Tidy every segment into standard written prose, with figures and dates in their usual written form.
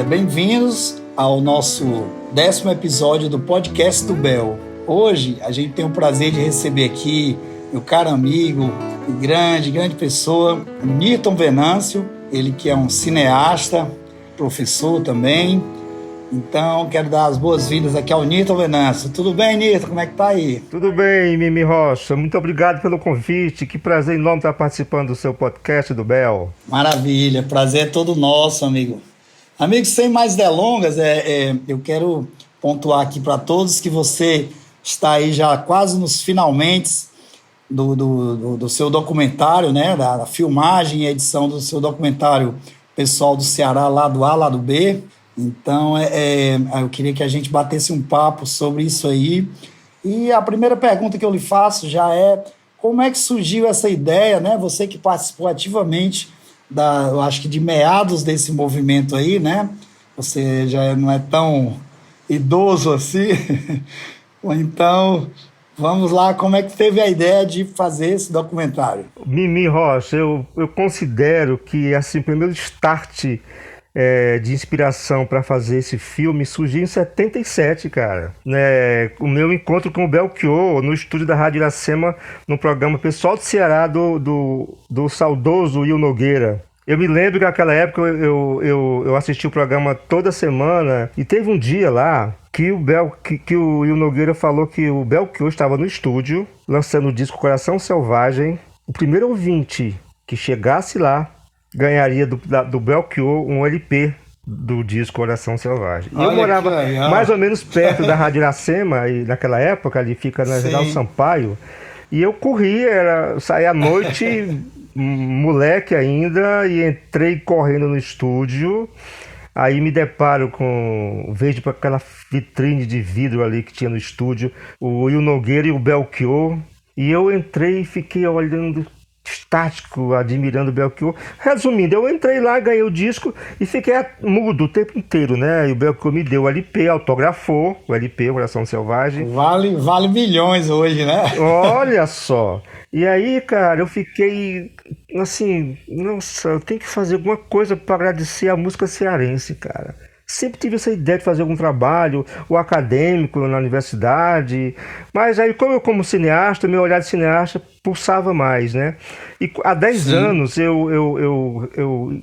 Bem-vindos ao nosso 10º episódio do podcast do Bel. Hoje a gente tem o prazer de receber aqui meu caro amigo e grande pessoa, Nirton Venâncio, ele que é um cineasta, professor também. Então, quero dar as boas-vindas aqui ao Nirton Venâncio. Tudo bem, Nirton? Como é que tá aí? Tudo bem, Mimi Rocha. Muito obrigado pelo convite. Que prazer enorme estar participando do seu podcast do Bel. Maravilha. Prazer é todo nosso, amigo. Amigos, sem mais delongas, eu quero pontuar aqui para todos que você está aí já quase nos finalmente do seu documentário, né? Da filmagem e edição do seu documentário Pessoal do Ceará, lado A, lado B. Então, eu queria que a gente batesse um papo sobre isso aí. E a primeira pergunta que eu lhe faço já é: como é que surgiu essa ideia, né? Você que participou ativamente, eu acho que de meados desse movimento aí, né? Você já não é tão idoso assim. Então, vamos lá, como é que teve a ideia de fazer esse documentário? Mimi Rocha, eu considero que, assim, o primeiro start de inspiração para fazer esse filme surgiu em 77, cara. O meu encontro com o Belchior no estúdio da Rádio Iracema, no programa Pessoal do Ceará do saudoso Will Nogueira. Eu me lembro que naquela época eu assisti o programa toda semana e teve um dia lá que o Will Nogueira falou que o Belchior estava no estúdio lançando o disco Coração Selvagem. O primeiro ouvinte que chegasse lá ganharia do Belchior um LP do disco Coração Selvagem. E eu morava mais ou menos perto da Rádio Iracema, e naquela época ali fica na General Sampaio, e eu saí à noite, moleque ainda, e entrei correndo no estúdio. Aí me deparo vejo para aquela vitrine de vidro ali que tinha no estúdio, o Will Nogueira e o Belchior, e eu entrei e fiquei olhando estático, admirando o Belchior. Resumindo, eu entrei lá, ganhei o disco e fiquei mudo o tempo inteiro, né? E o Belchior me deu o LP, autografou o LP, Coração Selvagem. Vale milhões hoje, né? Olha só! E aí, cara, eu fiquei assim, nossa, eu tenho que fazer alguma coisa para agradecer a música cearense, cara. Sempre tive essa ideia de fazer algum trabalho, o acadêmico na universidade, mas aí como cineasta, meu olhar de cineasta pulsava mais, né? E há 10 anos eu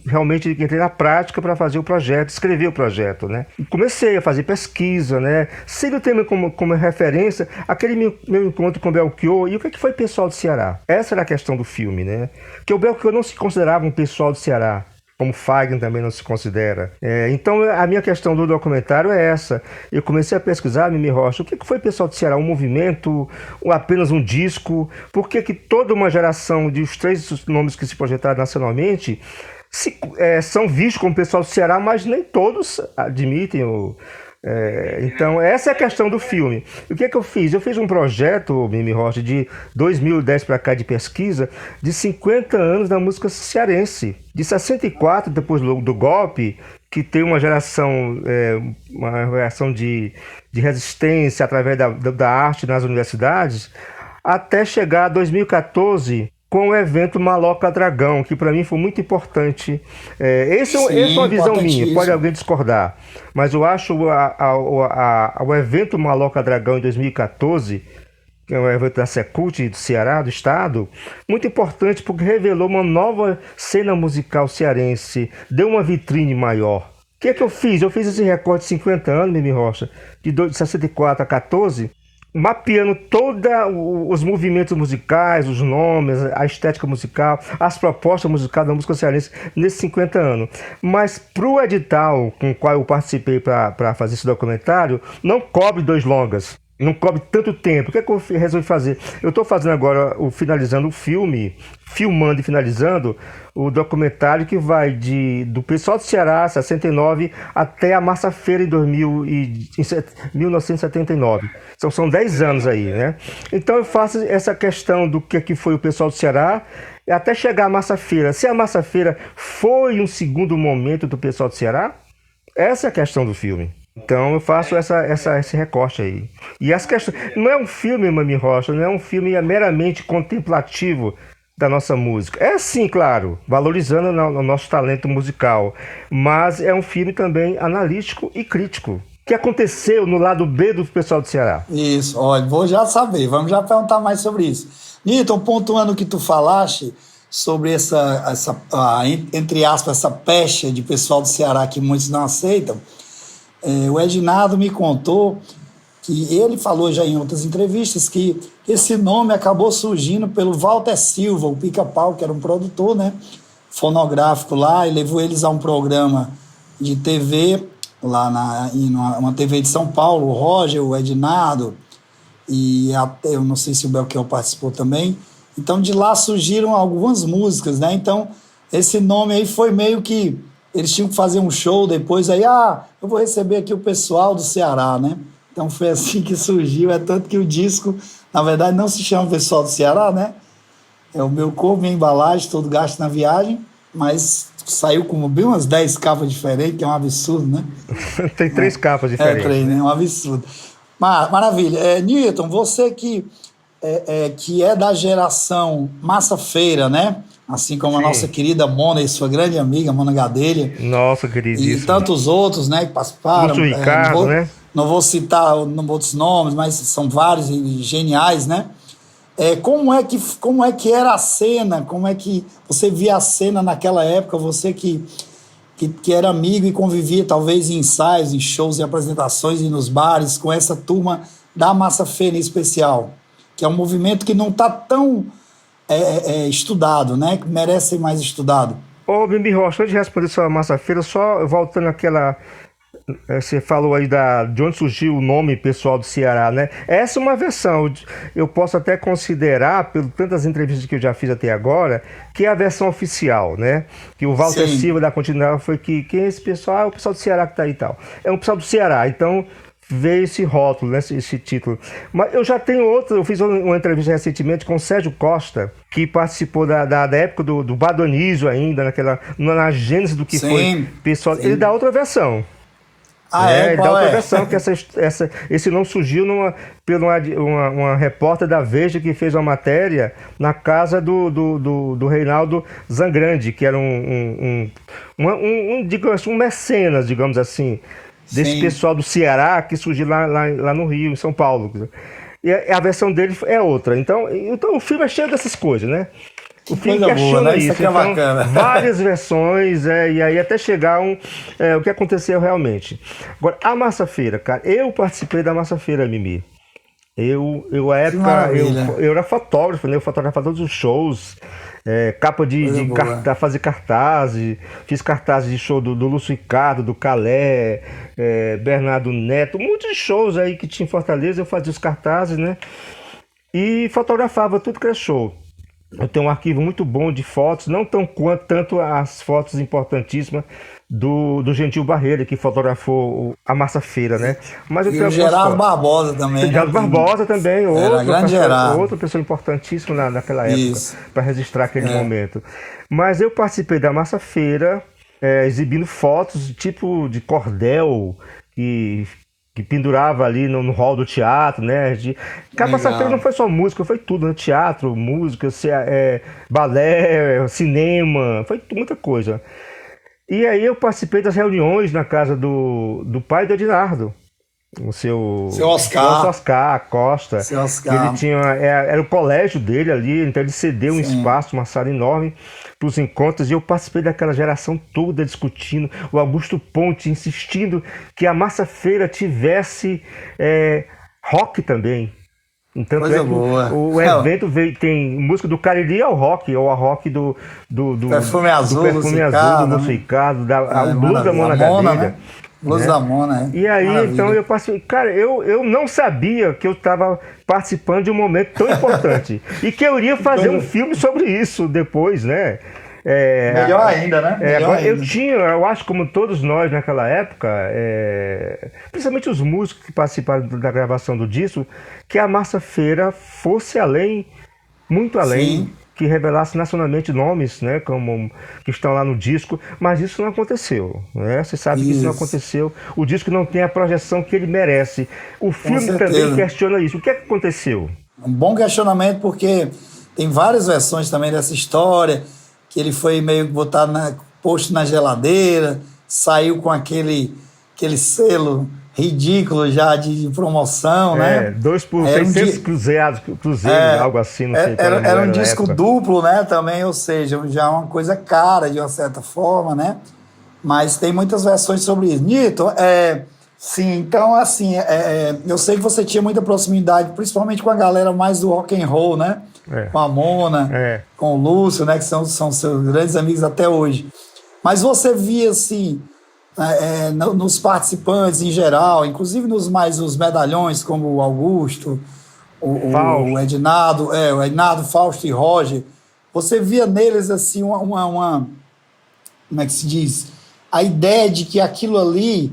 realmente entrei na prática para fazer o projeto, escrever o projeto, né? E comecei a fazer pesquisa, né? Sempre tendo como referência aquele meu encontro com o Belchior e o que foi pessoal do Ceará. Essa era a questão do filme, né? Que o Belchior não se considerava um pessoal do Ceará, como Fagner também não se considera. Então, a minha questão do documentário é essa. Eu comecei a pesquisar, Mimi Rocha, o que foi pessoal do Ceará? Um movimento? Ou apenas um disco? Por que toda uma geração de os 3 nomes que se projetaram nacionalmente são vistos como pessoal do Ceará, mas nem todos admitem então, essa é a questão do filme. O que eu fiz? Eu fiz um projeto, Mimi Rocha, de 2010 para cá de pesquisa, de 50 anos da música cearense. De 64, depois do golpe, que tem uma geração de resistência através da arte nas universidades, até chegar a 2014... com o evento Maloca Dragão, que para mim foi muito importante. Essa é uma visão minha, pode alguém discordar, mas eu acho o evento Maloca Dragão em 2014, que é um evento da Secult do Ceará, do Estado, muito importante porque revelou uma nova cena musical cearense, deu uma vitrine maior. O que eu fiz? Eu fiz esse recorte de 50 anos, Mimi Rocha, de 64 a 14, mapeando todos os movimentos musicais, os nomes, a estética musical, as propostas musicais da música cearense nesses 50 anos. Mas para o edital com o qual eu participei para fazer esse documentário, não cobre 2 longas. Não cobre tanto tempo. O que eu resolvi fazer? Eu estou fazendo agora, filmando o filme, filmando e finalizando o documentário que vai do Pessoal do Ceará, 69, até a Massa Feira em 1979. Então são 10 anos aí, né? Então eu faço essa questão do que foi o Pessoal do Ceará até chegar à Massa Feira. Se a Massa Feira foi um segundo momento do Pessoal do Ceará, essa é a questão do filme. Então eu faço esse recorte aí. E as questões. Não é um filme, Mami Rocha, não é um filme meramente contemplativo da nossa música. É sim, claro, valorizando o nosso talento musical, mas é um filme também analítico e crítico. O que aconteceu no lado B do pessoal do Ceará? Isso, olha, vou já saber, vamos já perguntar mais sobre isso. Newton, pontuando o que tu falaste sobre entre aspas, essa pecha de pessoal do Ceará que muitos não aceitam, o Ednardo me contou que ele falou já em outras entrevistas que esse nome acabou surgindo pelo Walter Silva, o Pica-Pau, que era um produtor, né, fonográfico lá, e levou eles a um programa de TV lá uma TV de São Paulo, o Roger, o Ednardo, e até, eu não sei se o Belchior participou também. Então, de lá surgiram algumas músicas, né? Então, esse nome aí foi meio que... Eles tinham que fazer um show depois, aí, eu vou receber aqui o pessoal do Ceará, né? Então, foi assim que surgiu. É tanto que o disco, na verdade, não se chama Pessoal do Ceará, né? É o Meu Corpo, Minha Embalagem, Todo Gasto na Viagem, mas saiu com bem umas 10 capas diferentes, que é um absurdo, né? Tem 3 capas diferentes. 3, né? É um absurdo. Maravilha. Newton, você que é da geração Massa Feira, né? Assim como a nossa querida Mona e sua grande amiga, Mona Gadelha. Nossa, queridíssima. E tantos outros, né, que participaram. Lúcio Ricardo, né? Não vou citar outros nomes, mas são vários e geniais, né? Como é que era a cena? Como é que você via a cena naquela época? Você que era amigo e convivia talvez em ensaios, em shows e apresentações e nos bares com essa turma da Massa Feira em especial, que é um movimento que não está tão estudado, né? Que merece ser mais estudado. Ô, Bimbi Rocha, antes de responder sobre a Massa Feira, só voltando àquela... Você falou aí de onde surgiu o nome pessoal do Ceará, né? Essa é uma versão, eu posso até considerar, por tantas entrevistas que eu já fiz até agora, que é a versão oficial, né? Que o Walter Silva da Continental foi quem é esse pessoal? É o pessoal do Ceará que tá aí e tal. É um pessoal do Ceará, então veio esse rótulo, né? esse título. Mas eu já tenho outro, eu fiz uma entrevista recentemente com o Sérgio Costa, que participou da época do Badonísio ainda, na gênese do que foi pessoal. Ele dá outra versão. Ele dá outra versão, que esse nome surgiu por uma repórter da Veja que fez uma matéria na casa do Reinaldo Zangrande, que era digamos, um mecenas, digamos assim, desse pessoal do Ceará que surgiu lá no Rio, em São Paulo. E a versão dele é outra. Então o filme é cheio dessas coisas, né? O filme questiona isso, então, várias versões, e aí até chegar o que aconteceu realmente. Agora, a Massa Feira, cara, eu participei da Massa Feira, Mimi. Eu era fotógrafo, né? Eu fotografava todos os shows, capa fazer cartazes, fiz cartazes de show do Lúcio Ricardo, do Calé, Bernardo Neto, muitos shows aí que tinha em Fortaleza, eu fazia os cartazes, né? E fotografava tudo que era show. Eu tenho um arquivo muito bom de fotos, não tanto as fotos importantíssimas do Gentil Barreira, que fotografou a Massa Feira, né? Mas eu tenho o Gerardo Barbosa também. Gerardo Barbosa também, outra pessoa importantíssima naquela época, para registrar aquele momento. Mas eu participei da Massa Feira, exibindo fotos tipo de cordel, que pendurava ali no hall do teatro, né? A Massa Feira não foi só música, foi tudo, né? Teatro, música, balé, cinema, foi muita coisa. E aí eu participei das reuniões na casa do pai do Ednardo, o seu Oscar Costa. Seu Oscar. Ele tinha, era o colégio dele ali, então ele cedeu um espaço, uma sala enorme para os encontros, e eu participei daquela geração toda discutindo, o Augusto Ponte insistindo que a Massa Feira tivesse rock também. Então, o evento tem música do Cariri ao rock, ou a rock do Perfume Azul, do Lúcio Ricardo, o blues da Mona Gadelha. Né? Blues da Mona, E aí, então, eu passei... Cara, eu não sabia que eu estava participando de um momento tão importante. E que eu iria fazer um filme sobre isso depois, né? Melhor ainda, né? Eu acho, como todos nós naquela época, principalmente os músicos que participaram da gravação do disco, que a Massa Feira fosse muito além, que revelasse nacionalmente nomes, né, como que estão lá no disco, mas isso não aconteceu, né? Você sabe que isso não aconteceu. O disco não tem a projeção que ele merece. O filme também questiona isso. O que é que aconteceu? Um bom questionamento, porque Tem várias versões também dessa história, que ele foi meio que botado posto na geladeira, saiu com aquele selo ridículo já de promoção, né? 2 por 600 cruzeiros, algo assim, não sei. Era um disco duplo, né, também, ou seja, já uma coisa cara, de uma certa forma, né? Mas tem muitas versões sobre isso. Nito, sim, então, assim, eu sei que você tinha muita proximidade, principalmente com a galera mais do rock and roll, né? Com a Mona, com o Lúcio, né, que são seus grandes amigos até hoje. Mas você via, assim, nos participantes em geral, inclusive os medalhões, como o Augusto, o Ednardo, o Ednardo, Fausto e Roger, você via neles, assim, uma como é que se diz? A ideia de que aquilo ali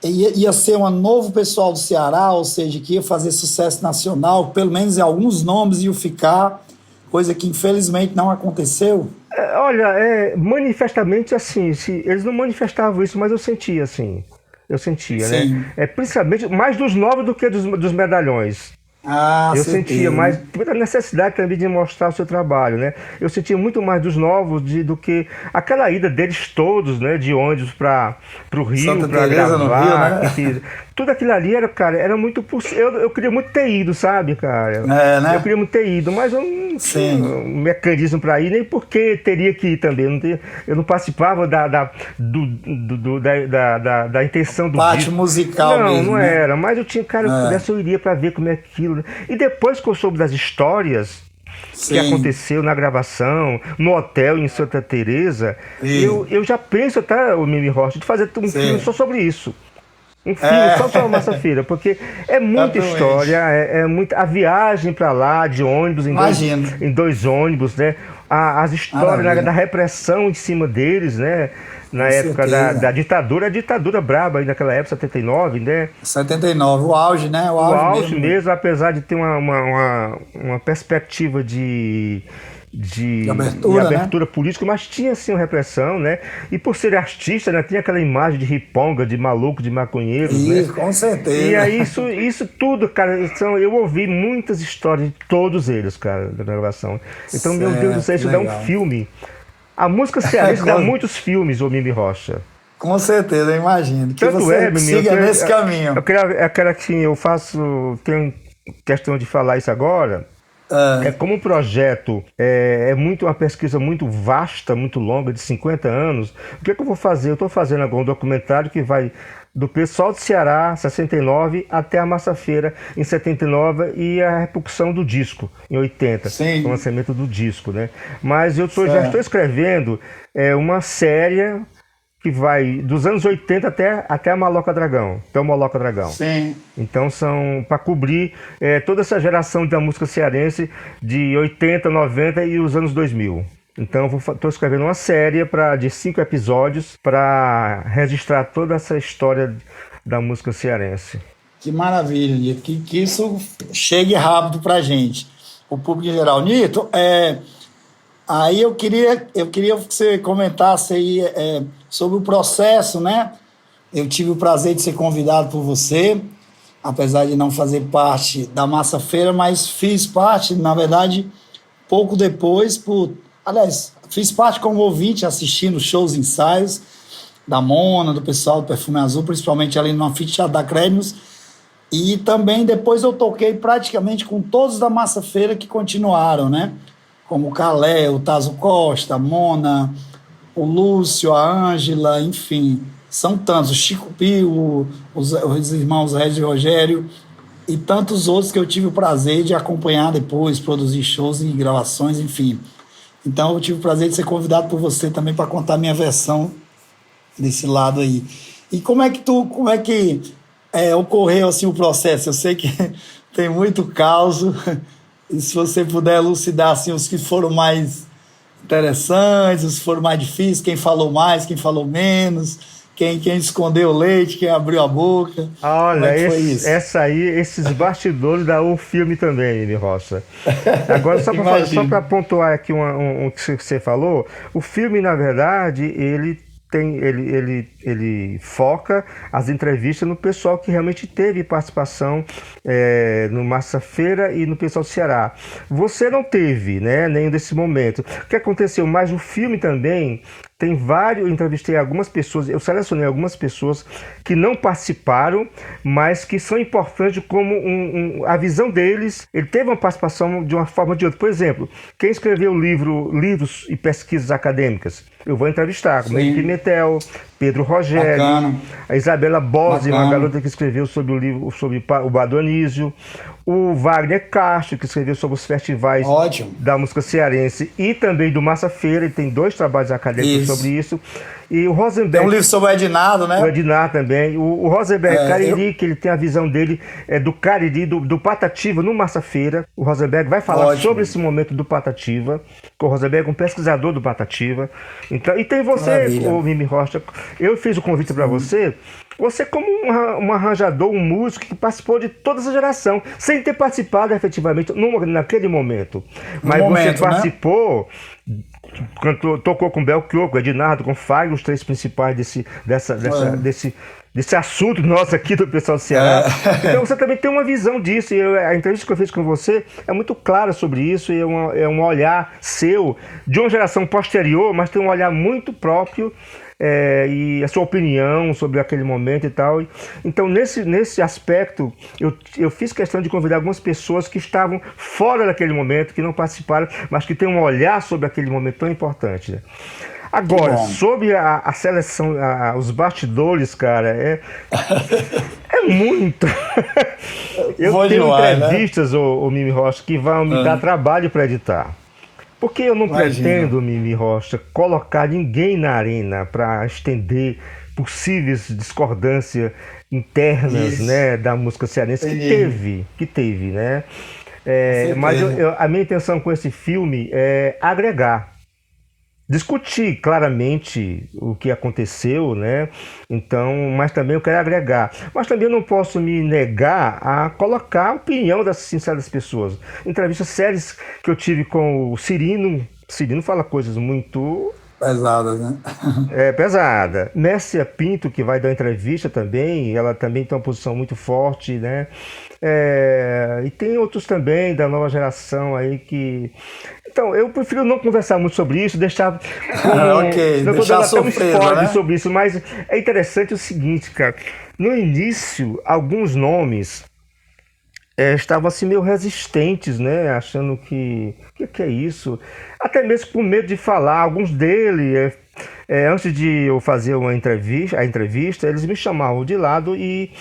ia ser um novo pessoal do Ceará, ou seja, que ia fazer sucesso nacional, pelo menos em alguns nomes iam ficar, coisa que infelizmente não aconteceu? Olha, manifestamente assim, eles não manifestavam isso, mas eu sentia assim. Eu sentia, Sim. né? Principalmente mais dos novos do que dos medalhões. Eu sentia mais muita necessidade também de mostrar o seu trabalho, né? Eu sentia muito mais dos novos do que aquela ida deles todos, né? De ônibus para o Rio, para gravar. No Rio, né? Tudo aquilo ali era muito possível. Eu queria muito ter ido, sabe, cara? Né? Eu queria muito ter ido, mas eu não tinha um mecanismo para ir, nem porque teria que ir também. Eu não participava da intenção do parte disco. musical mesmo. Não era, mas eu tinha, cara, eu pudesse, eu iria para ver como é aquilo. E depois que eu soube das histórias que aconteceu na gravação, no hotel em Santa Teresa, eu já penso, o Mimi Rocha, de fazer um filme só sobre isso. Um filme só sobre a Massafeira, porque é muita história, a viagem para lá de ônibus, em dois ônibus, né? As histórias da repressão em cima deles, né? Na época da ditadura, a ditadura braba aí naquela época, 79, né? 79, o auge, né? O auge mesmo, apesar de ter uma perspectiva de abertura política, mas tinha sim uma repressão, né? E por ser artista, né, tinha aquela imagem de riponga, de maluco, de maconheiros, né? Com certeza. E aí isso tudo, cara, eu ouvi muitas histórias de todos eles, cara, da gravação. Então, meu Deus do céu, isso dá um filme. A música cearense dá muitos filmes, ô Mimi Rocha. Com certeza, eu imagino. Que tanto você Mimi, siga nesse caminho. Eu quero que tenho questão de falar isso agora. Como um projeto é uma pesquisa muito vasta, muito longa, de 50 anos, o que eu vou fazer? Eu estou fazendo agora um documentário que vai do pessoal do Ceará, 69, até a Massafeira, em 79, e a repercussão do disco, em 80, o lançamento do disco, né? Mas eu já estou escrevendo uma série que vai dos anos 80 até a Maloca Dragão, até o Maloca Dragão. Sim. Então são para cobrir toda essa geração da música cearense de 80, 90 e os anos 2000. Então estou escrevendo uma série de 5 episódios para registrar toda essa história da música cearense. Que maravilha, que isso chegue rápido para a gente, o público em geral. Nito, aí eu queria que você comentasse aí sobre o processo, né? Eu tive o prazer de ser convidado por você, apesar de não fazer parte da Massafeira, mas fiz parte, na verdade, pouco depois, fiz parte como ouvinte, assistindo shows, ensaios da Mona, do pessoal do Perfume Azul, principalmente ali no Anfiteatro da Crédimos, e também depois eu toquei praticamente com todos da Massafeira que continuaram, né? Como o Calé, o Tazo Costa, a Mona, o Lúcio, a Ângela, enfim, são tantos, o Chico Pio, os irmãos Regis e Rogério, e tantos outros que eu tive o prazer de acompanhar depois, produzir shows e gravações, enfim. Então eu tive o prazer de ser convidado por você também para contar a minha versão desse lado aí. E como é que ocorreu assim o processo? Eu sei que tem muito caos, e se você puder elucidar assim, os que foram mais interessantes, os que foram mais difíceis, quem falou mais, quem falou menos, quem escondeu o leite, quem abriu a boca. Olha, esses bastidores dá um filme também, Mimi Rocha. Agora, só para pontuar aqui o que você falou, o filme, na verdade, ele ele foca as entrevistas no pessoal que realmente teve participação no Massa Feira e no pessoal do Ceará. Você não teve, né, nenhum desse momento. O que aconteceu? Mas o filme também tem vários, eu entrevistei algumas pessoas, eu selecionei algumas pessoas que não participaram, mas que são importantes como a visão deles. Ele teve uma participação de uma forma ou de outra. Por exemplo, quem escreveu livros e pesquisas acadêmicas, eu vou entrevistar, como Henrique Pimentel, Pedro Rogério, bacana. A Isabela Bose, uma garota que escreveu sobre o livro sobre o Bado Anísio, o Wagner Castro, que escreveu sobre os festivais da música cearense e também do Massa Feira. Ele tem 2 trabalhos acadêmicos sobre isso. E o Rosenberg... Tem um livro sobre o Ednardo, né? O Ednardo também. O Rosenberg Cariri, que ele tem a visão dele do Cariri, do Patativa, no Massa Feira. O Rosenberg vai falar sobre esse momento do Patativa. O Rosenberg é um pesquisador do Patativa. Então, e tem você, o Mimi Rocha. Eu fiz o convite para você. Você como um arranjador, um músico que participou de toda essa geração, sem ter participado efetivamente naquele momento. Mas você participou, né? Tocou com Belchior, com Ednardo, com Fagner, os 3 principais desse assunto nosso aqui do pessoal do Ceará. Então você também tem uma visão disso, e a entrevista que eu fiz com você é muito clara sobre isso, e é um olhar seu, de uma geração posterior, mas tem um olhar muito próprio, e a sua opinião sobre aquele momento e tal. Então, nesse aspecto, eu fiz questão de convidar algumas pessoas que estavam fora daquele momento, que não participaram, mas que têm um olhar sobre aquele momento tão importante, né? Agora, sobre a seleção, os bastidores, cara, é muito. Eu tenho entrevistas, né? o Mimi Rocha, que vão me dar trabalho para editar. Porque eu não pretendo, Mimi Rocha, colocar ninguém na arena para estender possíveis discordâncias internas, né, da música cearense, que teve, né? Mas a minha intenção com esse filme é agregar. Discutir claramente o que aconteceu, né? Então, mas também eu quero agregar. Mas também eu não posso me negar a colocar a opinião das sinceras pessoas. Entrevistas sérias que eu tive com o Cirino. Cirino fala coisas muito pesadas, né? Pesada. Mércia Pinto, que vai dar entrevista também, ela também tem uma posição muito forte, né? E tem outros também da nova geração aí que... Então, eu prefiro não conversar muito sobre isso, deixar não estou dando até um spoiler, né, sobre isso, mas é interessante o seguinte, cara. No início, alguns nomes estavam assim meio resistentes, né? Achando que é isso? Até mesmo com medo de falar. Alguns deles, antes de eu fazer a entrevista, eles me chamavam de lado e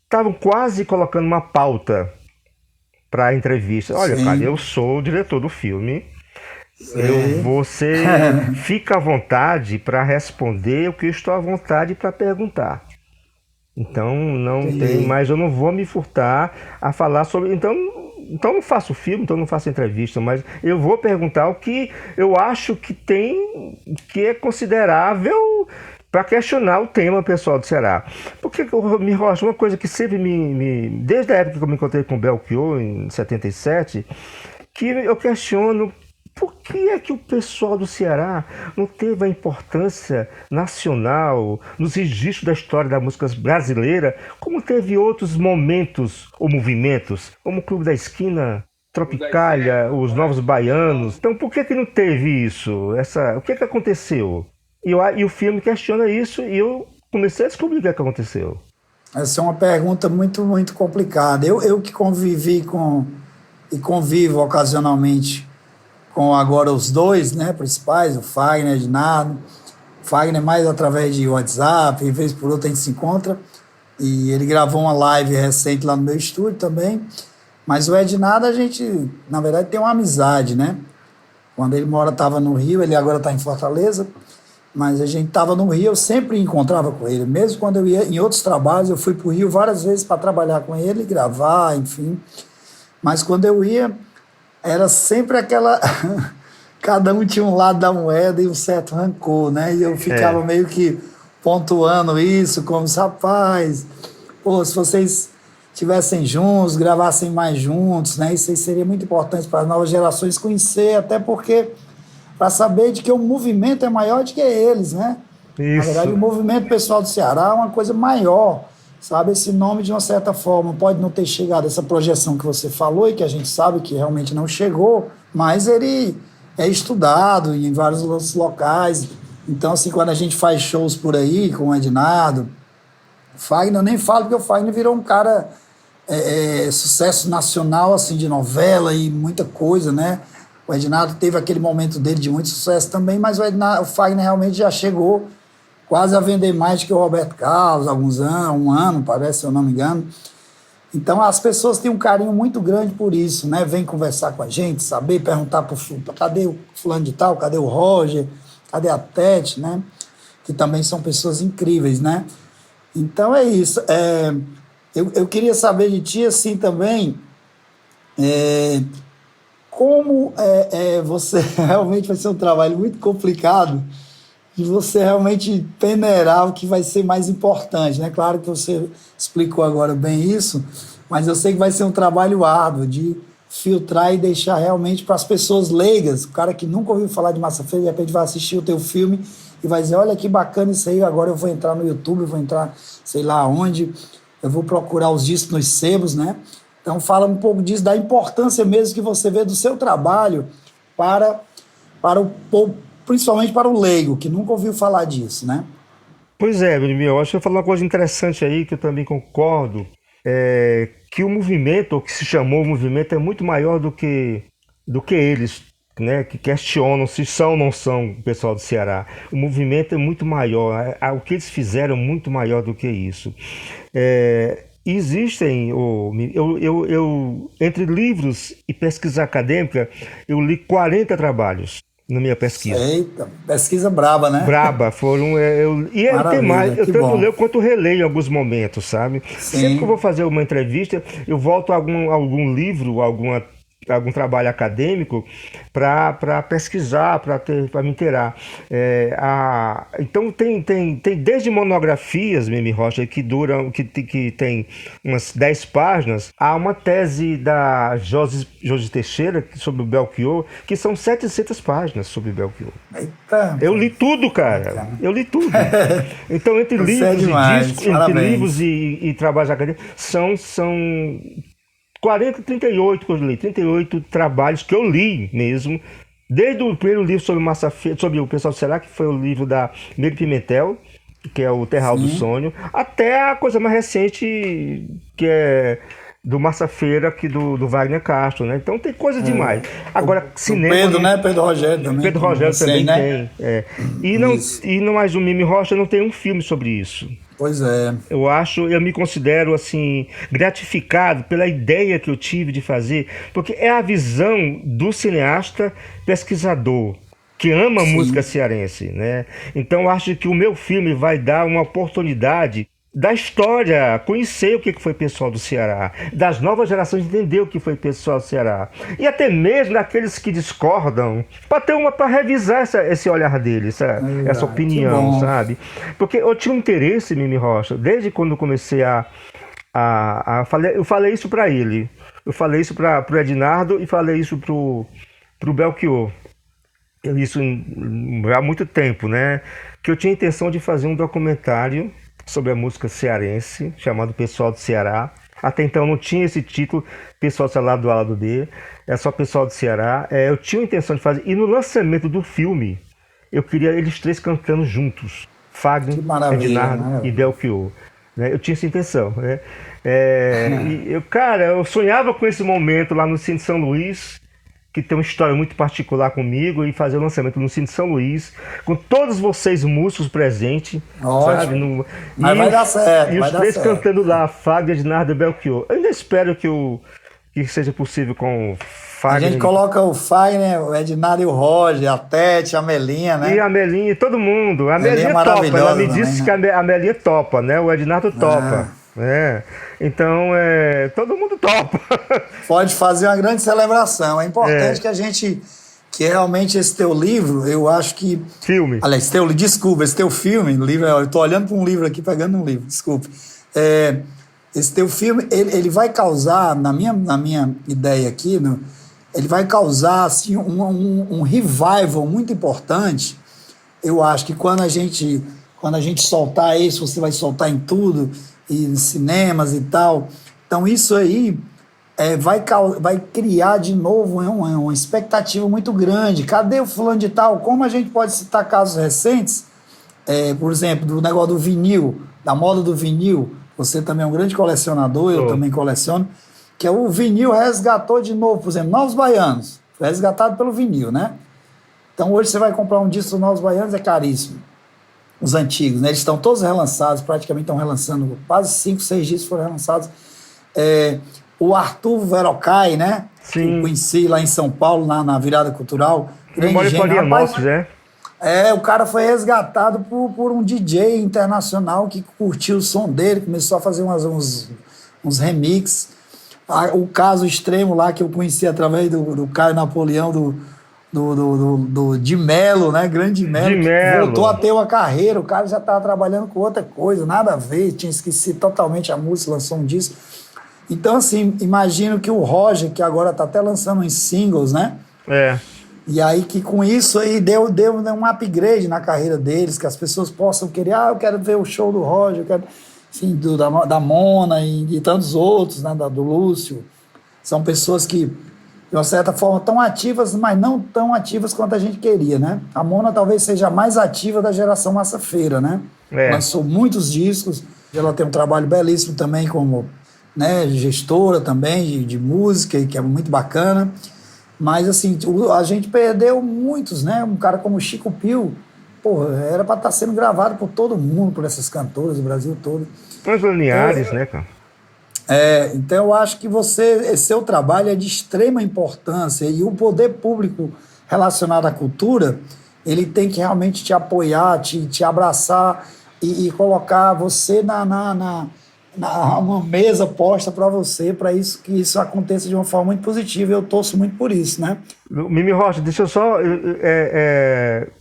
estavam quase colocando uma pauta para a entrevista. Olha, cara, eu sou o diretor do filme. Você fica à vontade para responder o que eu estou à vontade para perguntar. Então não tem, mas eu não vou me furtar a falar sobre. Então não faço filme, então não faço entrevista, mas eu vou perguntar o que eu acho que é considerável para questionar o tema pessoal do Ceará. Porque me rocha uma coisa que sempre desde a época que eu me encontrei com o Belchior em 77, que eu questiono. Por que é que o pessoal do Ceará não teve a importância nacional nos registros da história da música brasileira, como teve outros momentos ou movimentos, como o Clube da Esquina, Tropicália, os Novos Baianos? Então por que não teve isso? O que aconteceu? E o filme questiona isso e eu comecei a descobrir o que aconteceu. Essa é uma pergunta muito, muito complicada. Eu que convivi e convivo ocasionalmente com agora os 2, né, principais, o Fagner e o Ednardo. O Fagner mais através de WhatsApp, de vez por outra a gente se encontra, e ele gravou uma live recente lá no meu estúdio também, mas o Ednardo a gente, na verdade, tem uma amizade, né? Quando ele estava no Rio, ele agora está em Fortaleza, mas a gente estava no Rio, eu sempre encontrava com ele, mesmo quando eu ia em outros trabalhos, eu fui para o Rio várias vezes para trabalhar com ele, gravar, enfim, mas quando eu ia, era sempre aquela... Cada um tinha um lado da moeda e um certo rancor, né? E eu ficava meio que pontuando isso, como, rapaz, se vocês estivessem juntos, gravassem mais juntos, né? Isso aí seria muito importante para as novas gerações conhecer, até porque, para saber de que o movimento é maior do que eles, né? Na verdade, o Isso. movimento pessoal do Ceará é uma coisa maior, sabe? Esse nome, de uma certa forma, pode não ter chegado, essa projeção que você falou e que a gente sabe que realmente não chegou, mas ele é estudado em vários outros locais. Então, assim, quando a gente faz shows por aí, com o Ednardo, Fagner, eu nem falo porque o Fagner virou um cara sucesso nacional, assim, de novela e muita coisa, né? O Ednardo teve aquele momento dele de muito sucesso também, mas o Fagner realmente já chegou quase a vender mais que o Roberto Carlos, alguns anos, um ano, parece, se eu não me engano. Então, as pessoas têm um carinho muito grande por isso, né? Vem conversar com a gente, saber, perguntar para cadê o fulano de tal, cadê o Roger, cadê a Tete, né? Que também são pessoas incríveis, né? Então, é isso. Eu queria saber de ti, assim, também, como você realmente vai ser um trabalho muito complicado de você realmente peneirar o que vai ser mais importante, né? Claro que você explicou agora bem isso, mas eu sei que vai ser um trabalho árduo de filtrar e deixar realmente para as pessoas leigas, o cara que nunca ouviu falar de Massa Feia, de repente vai assistir o teu filme e vai dizer, olha que bacana isso aí, agora eu vou entrar no YouTube, eu vou entrar sei lá onde, eu vou procurar os discos nos sebos, né? Então fala um pouco disso, da importância mesmo que você vê do seu trabalho para o povo, principalmente para o leigo, que nunca ouviu falar disso, né? Pois é, meu, eu acho que eu falou uma coisa interessante aí que eu também concordo, que o movimento, ou que se chamou movimento, é muito maior do que eles, né, que questionam se são ou não são o pessoal do Ceará. O movimento é muito maior, o que eles fizeram é muito maior do que isso. Existem, entre livros e pesquisa acadêmica, eu li 40 trabalhos na minha pesquisa. Eita, pesquisa braba, né? Braba, foram. Tem mais, Maravilha, eu que tanto bom. leio quanto releio em alguns momentos, sabe? Sempre que eu Sim, vou fazer uma entrevista, eu volto a algum livro, algum trabalho acadêmico para pesquisar, para me inteirar. Então tem desde monografias, Mimi Rocha, que duram, que tem umas 10 páginas, há uma tese da Josi Teixeira sobre o Belchior, que são 700 páginas sobre o Belchior. eita, Eu li tudo, cara. Eu li tudo. Então, entre você é livros e demais, discos, entre livros parabéns. e trabalhos acadêmicos, são 40, 38 que eu li, 38 trabalhos que eu li mesmo, desde o primeiro livro sobre Massa Feia, sobre o pessoal do Ceará, que foi o livro da Meire Pimentel, que é o Terral do Sim, Sonho, até a coisa mais recente, que é do Massa Feira, aqui do Wagner Castro, né? Então tem coisa demais. Agora, o cinema Pedro, não. né? Pedro Rogério também, Pedro que não Rogério sei, também né? tem. E não, Isso, e não mais o Mimi Rocha não tem um filme sobre isso. pois é, Eu me considero assim gratificado pela ideia que eu tive de fazer, porque é a visão do cineasta pesquisador que ama a música sim. cearense, né? Então eu acho que o meu filme vai dar uma oportunidade da história, conhecer o que foi pessoal do Ceará, das novas gerações entender o que foi pessoal do Ceará, e até mesmo daqueles que discordam, para revisar esse olhar deles, essa Que opinião, bom. sabe? Porque eu tinha um interesse, Mimi Rocha, desde quando eu comecei eu falei isso para ele, eu falei isso para o Ednardo e falei isso pro Belchior. Isso há muito tempo, né? Que eu tinha a intenção de fazer um documentário sobre a música cearense, chamado Pessoal do Ceará. Até então não tinha esse título, Pessoal do Ceará lado A, lado B, é só Pessoal do Ceará. Eu tinha a intenção de fazer, e no lançamento do filme, eu queria eles três cantando juntos, Fagner, Que maravilha, Ednardo e né? Belchior. Né? Eu tinha essa intenção, né? Cara, eu sonhava com esse momento lá no Cine São Luís, que tem uma história muito particular comigo, e fazer o lançamento no Cine São Luís, com todos vocês músicos presentes, sabe? Ótimo. Mas vai dar certo, E vai os dar três certo. cantando lá, Fagner, Ednardo e Belchior. Eu ainda espero que seja possível com A gente Fagner coloca o Fagner, o Ednardo e o Roger, a Tete, a Melinha, e né? a Melinha, e todo mundo. A Melinha é Melinha topa, ela me maravilhosa também, disse que né? a Melinha topa, né? O Ednardo topa, né? Então, todo mundo topa. Pode fazer uma grande celebração. É importante É, que a gente, que realmente esse teu livro, eu acho que, filme. aliás, desculpa, esse teu filme, livro, eu estou olhando para um livro aqui, pegando um livro, desculpe. É, esse teu filme, ele vai causar, na minha ideia aqui, ele vai causar assim, um revival muito importante. Eu acho que quando a gente quando a gente soltar isso, você vai soltar em tudo, e em cinemas e tal. Então isso aí vai criar de novo uma expectativa muito grande. Cadê o fulano de tal? Como a gente pode citar casos recentes, por exemplo, do negócio do vinil, da moda do vinil. Você também é um grande colecionador, eu também coleciono, que o vinil resgatou de novo, por exemplo, Novos Baianos, foi resgatado pelo vinil, né? Então hoje você vai comprar um disco dos Novos Baianos, é caríssimo. Os antigos, né? Eles estão todos relançados, praticamente estão relançando, quase 5, 6 discos foram relançados. O Arthur Verocai, né? Sim. Que eu conheci lá em São Paulo, na Virada Cultural. Grande gênio, rapaz. O cara foi resgatado por um DJ internacional que curtiu o som dele, começou a fazer uns remixes. O caso extremo lá que eu conheci através do Caio Napoleão, de Melo, né? Grande de Melo. Voltou a ter uma carreira, o cara já estava trabalhando com outra coisa, nada a ver, tinha esquecido totalmente a música, lançou um disco. Então, assim, imagino que o Roger, que agora está até lançando uns singles, né? E aí que com isso aí deu um upgrade na carreira deles, que as pessoas possam querer, eu quero ver o show do Roger, eu quero, enfim, da Mona e de tantos outros, né? Do Lúcio. São pessoas que, de uma certa forma, estão ativas, mas não tão ativas quanto a gente queria, né? A Mona talvez seja a mais ativa da geração Massafeira, né? Lançou muitos discos, ela tem um trabalho belíssimo também como, né, gestora também de música, que é muito bacana. Mas, assim, a gente perdeu muitos, né? Um cara como o Chico Pio, era para estar sendo gravado por todo mundo, por essas cantoras do Brasil todo. Os lineares, né, cara? Então eu acho que seu trabalho é de extrema importância, e o poder público relacionado à cultura, ele tem que realmente te apoiar, te abraçar e colocar você uma mesa posta para você, para que isso aconteça de uma forma muito positiva. Eu torço muito por isso, né? Mimi Rocha, deixa eu só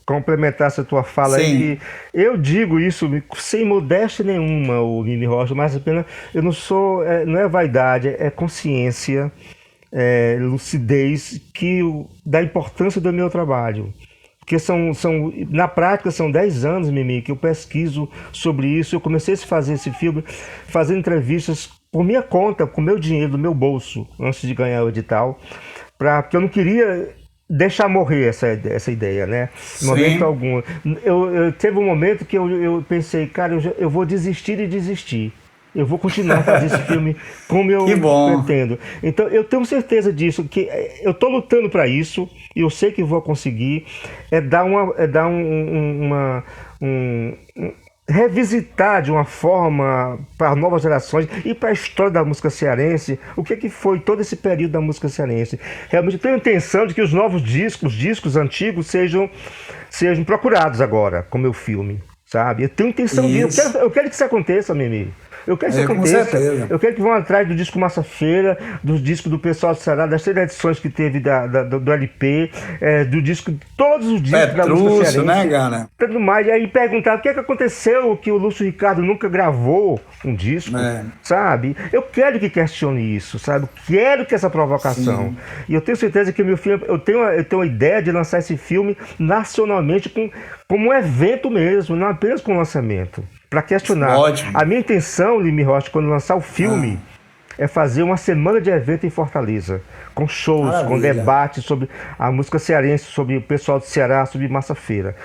complementar essa tua fala. Sim. Aí. Eu digo isso sem modéstia nenhuma, o Mimi Rocha, mas apenas eu não sou, não é vaidade, é consciência, lucidez da importância do meu trabalho. Porque na prática são 10 anos, Mimi, que eu pesquiso sobre isso. Eu comecei a fazer esse filme, fazendo entrevistas por minha conta, com meu dinheiro, do meu bolso, antes de ganhar o edital, porque eu não queria deixar morrer essa ideia, né? Em momento algum. Teve um momento que eu pensei, cara, eu vou desistir e desistir. Eu vou continuar a fazer esse filme como eu pretendo. Então, eu tenho certeza disso, que eu estou lutando para isso, e eu sei que vou conseguir, revisitar de uma forma para novas gerações e para a história da música cearense, o que foi todo esse período da música cearense. Realmente eu tenho a intenção de que os novos discos antigos sejam procurados agora com meu filme, sabe? Eu tenho intenção disso. Eu quero que isso aconteça, Mimi. Eu quero que isso aconteça. Eu quero que vão atrás do disco Massafeira, do disco do pessoal do Ceará, das 3 edições que teve do LP, do disco, todos os discos da música cearense, né, cara? Tudo mais. E aí perguntar o que aconteceu que o Lúcio Ricardo nunca gravou um disco, sabe? Eu quero que questione isso, sabe? Eu quero que essa provocação. Sim. E eu tenho certeza que o meu filme, eu tenho a ideia de lançar esse filme nacionalmente como um evento mesmo, não apenas com lançamento. Para questionar. Ótimo. A minha intenção, Limi Rocha, quando lançar o filme, é fazer uma semana de evento em Fortaleza, com shows, com debates sobre a música cearense, sobre o pessoal do Ceará, sobre Massafeira.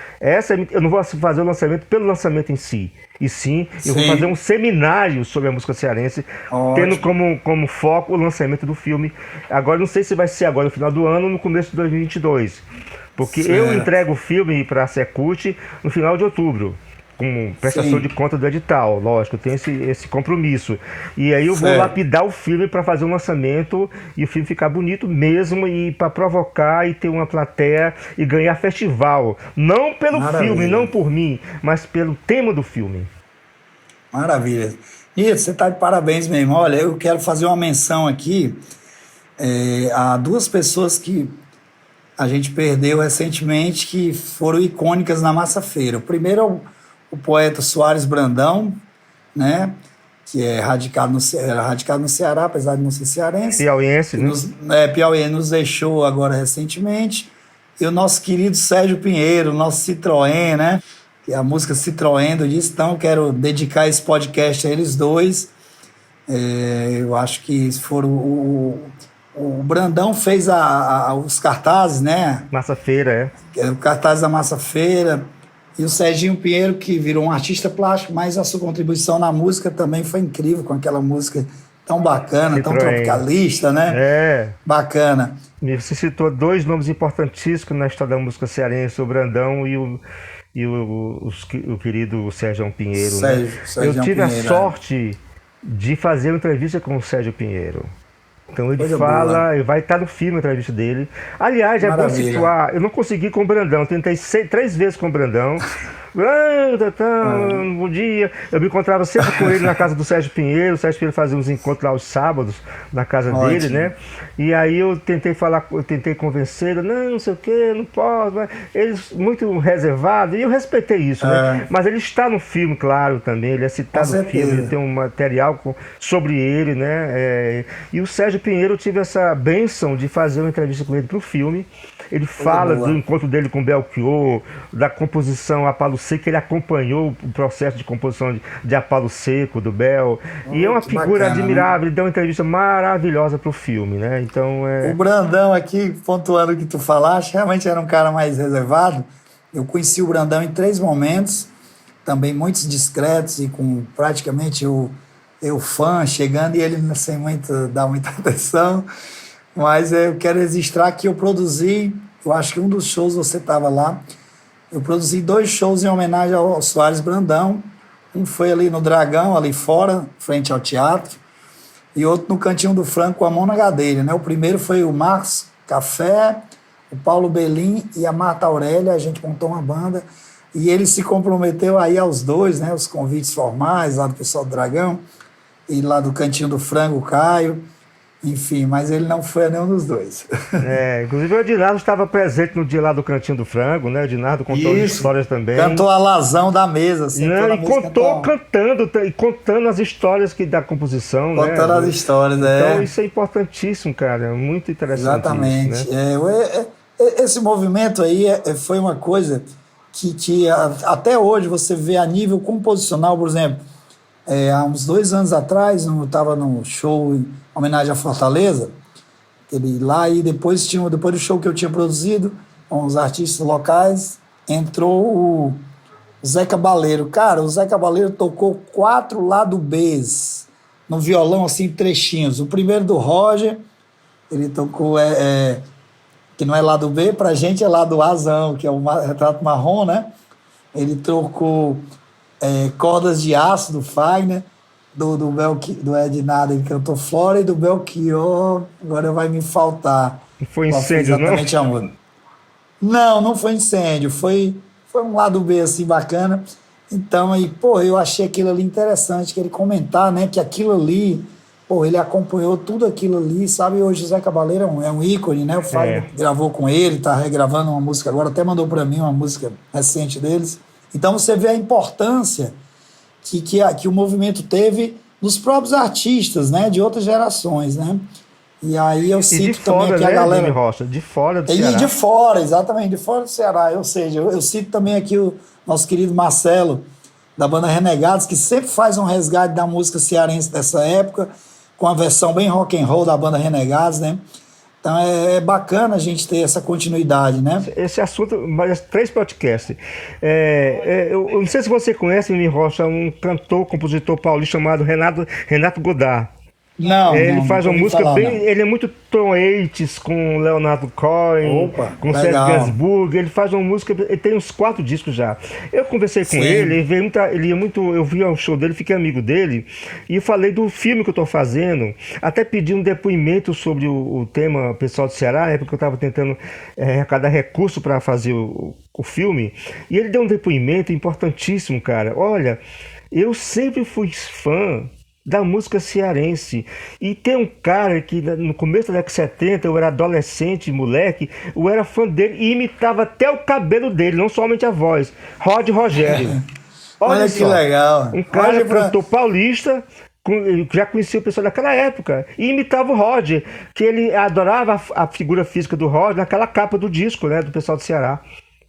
Eu não vou fazer o lançamento pelo lançamento em si, e sim, eu vou fazer um seminário sobre a música cearense, tendo como foco o lançamento do filme. Agora, não sei se vai ser agora no final do ano ou no começo de 2022, porque eu entrego o filme para a Secult no final de outubro, com prestação de conta do edital, lógico, eu tenho esse compromisso. E aí eu vou lapidar o filme para fazer um lançamento e o filme ficar bonito mesmo, e para provocar e ter uma plateia e ganhar festival. Não pelo filme, não por mim, mas pelo tema do filme. Maravilha. Nito, você está de parabéns mesmo. Olha, eu quero fazer uma menção aqui a 2 pessoas que a gente perdeu recentemente, que foram icônicas na Massafeira. O primeiro é o poeta Soares Brandão, né, que era radicado no Ceará, apesar de não ser cearense. Piauiense, né? Piauiense, nos deixou agora recentemente. E o nosso querido Sérgio Pinheiro, nosso Citroën, né, que é a música Citroën do disco. Então, eu quero dedicar esse podcast a eles dois. Eu acho que foram o Brandão fez os cartazes, né? Massa Feira, O cartaz da Massa Feira. E o Serginho Pinheiro, que virou um artista plástico, mas a sua contribuição na música também foi incrível, com aquela música tão bacana, Citroën. Tão tropicalista, né? Bacana. Você citou dois nomes importantíssimos na história da música cearense, o Brandão e o querido Sérgio Pinheiro. Sérgio Eu tive Pinheiro, a sorte de fazer uma entrevista com o Sérgio Pinheiro. Então ele Coisa fala, boa. e vai estar no filme a entrevista dele. Aliás, é bom Maravilha. situar, eu não consegui com o Brandão, tentei 3 vezes com o Brandão. Bom dia. Eu me encontrava sempre com ele na casa do Sérgio Pinheiro. O Sérgio Pinheiro fazia uns encontros lá aos sábados na casa dele, né? E aí eu tentei convencer ele, não sei o que, não posso. Mas ele muito reservado, e eu respeitei isso, né? Mas ele está no filme, claro, também. Ele é citado no filme, ele tem um material sobre ele, né? E o Sérgio Pinheiro, eu tive essa bênção de fazer uma entrevista com ele para o filme. Ele fala do encontro dele com Belchior, da composição A Palo Seco, ele acompanhou o processo de composição de A Palo Seco, do Bel. E é uma figura bacana, admirável, ele deu uma entrevista maravilhosa pro filme, né? Então, O Brandão aqui, pontuando o que tu falaste, realmente era um cara mais reservado. Eu conheci o Brandão em 3 momentos, também muitos discretos e com praticamente eu fã chegando e ele sem dar muita atenção. Mas eu quero registrar que eu produzi, eu acho que um dos shows você estava lá, eu produzi 2 shows em homenagem ao Soares Brandão. Um foi ali no Dragão, ali fora, frente ao teatro, e outro no Cantinho do Franco, com a mão na gadeira, né? O primeiro foi o Marcos Café, o Paulo Belim e a Marta Aurélia. A gente montou uma banda e ele se comprometeu aí aos 2, né? Os convites formais lá do pessoal do Dragão e lá do Cantinho do Frango, o Caio. Enfim, mas ele não foi a nenhum dos 2. Inclusive o Ednardo estava presente no dia lá do Cantinho do Frango, né? O Ednardo contou histórias também. Cantou a lazão da mesa. E contou contando as histórias da composição. Contando as histórias, Então isso é importantíssimo, cara. É muito interessante. Exatamente. Isso, né? Esse movimento aí foi uma coisa que até hoje você vê a nível composicional, por exemplo, há uns 2 anos atrás, eu estava num show em homenagem à Fortaleza, lá, e depois do show que eu tinha produzido, com os artistas locais, entrou o Zé Cabaleiro. Cara, o Zé Cabaleiro tocou 4 lado Bs, no violão, assim, trechinhos. O primeiro do Roger, ele tocou, que não é lado B, pra gente é lado Azão, que é o retrato marrom, né? Ele tocou Cordas de Aço, do Fagner, do Ednardo, ele cantou Flora, e do Belchior, agora vai me faltar. Não foi incêndio, exatamente não? Aonde. Não foi incêndio, foi um lado B, assim, bacana. Então, aí, eu achei aquilo ali interessante, que ele comentar, né, que aquilo ali, ele acompanhou tudo aquilo ali, sabe? Hoje o Zé Cabaleiro é um ícone, né? O Fagner gravou com ele, tá regravando uma música agora, até mandou para mim uma música recente deles. Então você vê a importância que o movimento teve nos próprios artistas, né, de outras gerações, né? E aí eu cito também aqui, né, a galera... Jimmy Rocha, de fora do Ceará. De fora, exatamente, de fora do Ceará. Ou seja, eu cito também aqui o nosso querido Marcelo, da banda Renegados, que sempre faz um resgate da música cearense dessa época, com a versão bem rock and roll da banda Renegados, né? Então é bacana a gente ter essa continuidade, né? Esse assunto, mas 3 podcasts. Eu não sei se você conhece, Jimmy Rocha, um cantor, compositor paulista chamado Renato Godard. Não, ele faz uma música falar, bem. não. Ele é muito Tom Waits com Leonardo Cohen, com Sérgio Gainsbourg. Ele faz uma música. Ele tem uns 4 discos já. Eu conversei com ele ia muito. Eu vi o show dele, fiquei amigo dele, e eu falei do filme que eu estou fazendo. Até pedi um depoimento sobre o tema pessoal do Ceará, porque eu estava tentando arrecadar recurso para fazer o filme. E ele deu um depoimento importantíssimo, cara. Olha, eu sempre fui fã da música cearense, e tem um cara que no começo da década de 70, eu era adolescente, moleque, eu era fã dele e imitava até o cabelo dele, não somente a voz. Rod Rogério. Olha que legal. Um cara cantor paulista, já conhecia o pessoal daquela época, e imitava o Roger, que ele adorava a figura física do Roger naquela capa do disco, né, do pessoal do Ceará.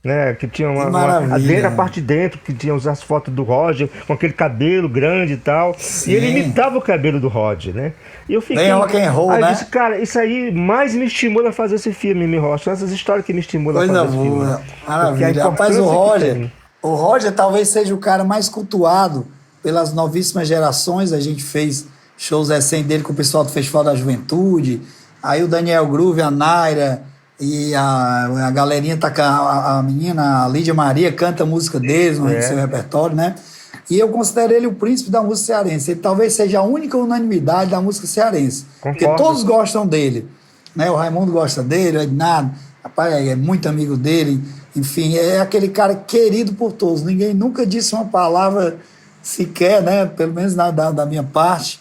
né? Que tinha Que dentro, maravilha. a parte de dentro, que tinha as fotos do Roger, com aquele cabelo grande e tal. E ele Sim. imitava o cabelo do Roger, né? E eu Bem fiquei. rock and roll, Aí eu disse, né? cara, isso aí mais me estimula a fazer esse filme, Me Rocha. São essas histórias que me estimulam a Coisa fazer esse filme. boa. Porque a Maravilha. Rapaz, importância que tem. O Roger talvez seja o cara mais cultuado pelas novíssimas gerações. A gente fez shows recentes dele com o pessoal do Festival da Juventude. Aí o Daniel Groove, a Naira e a galerinha tá com a menina, a Lídia Maria, canta a música deles no seu É, repertório, né? E eu considero ele o príncipe da música cearense. Ele talvez seja a única unanimidade da música cearense. Porque concordo. todos gostam dele. Né? O Raimundo gosta dele, o Ednardo, rapaz, é muito amigo dele. Enfim, é aquele cara querido por todos. Ninguém nunca disse uma palavra sequer, né? Pelo menos da minha parte,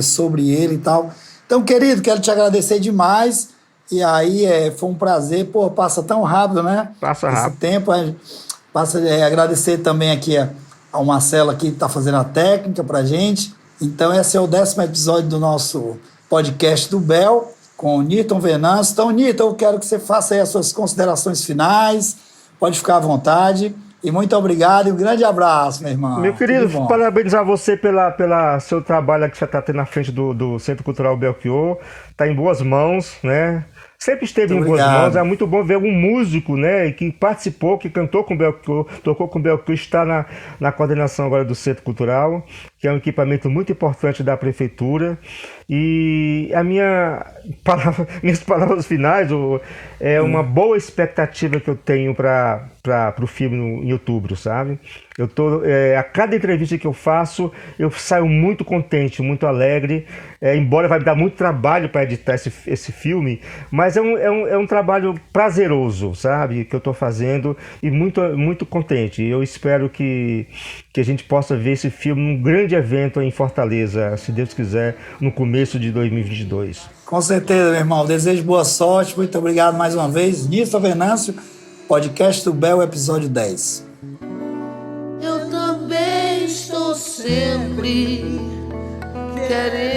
sobre ele e tal. Então, querido, quero te agradecer demais. E aí, foi um prazer. Pô, passa tão rápido, né? Passa Esse rápido. tempo. Agradecer também aqui ao Marcelo aqui que está fazendo a técnica pra gente. Então, esse é o 10º episódio do nosso podcast do Bel, com o Newton Venâncio. Então, Newton, eu quero que você faça aí as suas considerações finais. Pode ficar à vontade. E muito obrigado e um grande abraço, meu Meu irmão. Tudo querido, bom. parabenizar você pela seu trabalho que você está tendo na frente do Centro Cultural Belchior. Está em boas mãos, né? Sempre esteve Muito em boas mãos. É obrigado. muito bom ver um músico, né? Que participou, que cantou com o Belchior, tocou com o Belchior, está na coordenação agora do Centro Cultural, que é um equipamento muito importante da prefeitura. E minhas palavras finais é uma boa expectativa que eu tenho para o filme em outubro, sabe? A cada entrevista que eu faço, eu saio muito contente, muito alegre, embora vai me dar muito trabalho para editar esse filme, mas é um trabalho prazeroso, sabe? Que eu estou fazendo e muito, muito contente. Eu espero que a gente possa ver esse filme num grande evento em Fortaleza, se Deus quiser, no começo de 2022. Com certeza, meu irmão. Desejo boa sorte. Muito obrigado mais uma vez. Nilson Venâncio, podcast do Bel, episódio 10. Eu também estou sempre querendo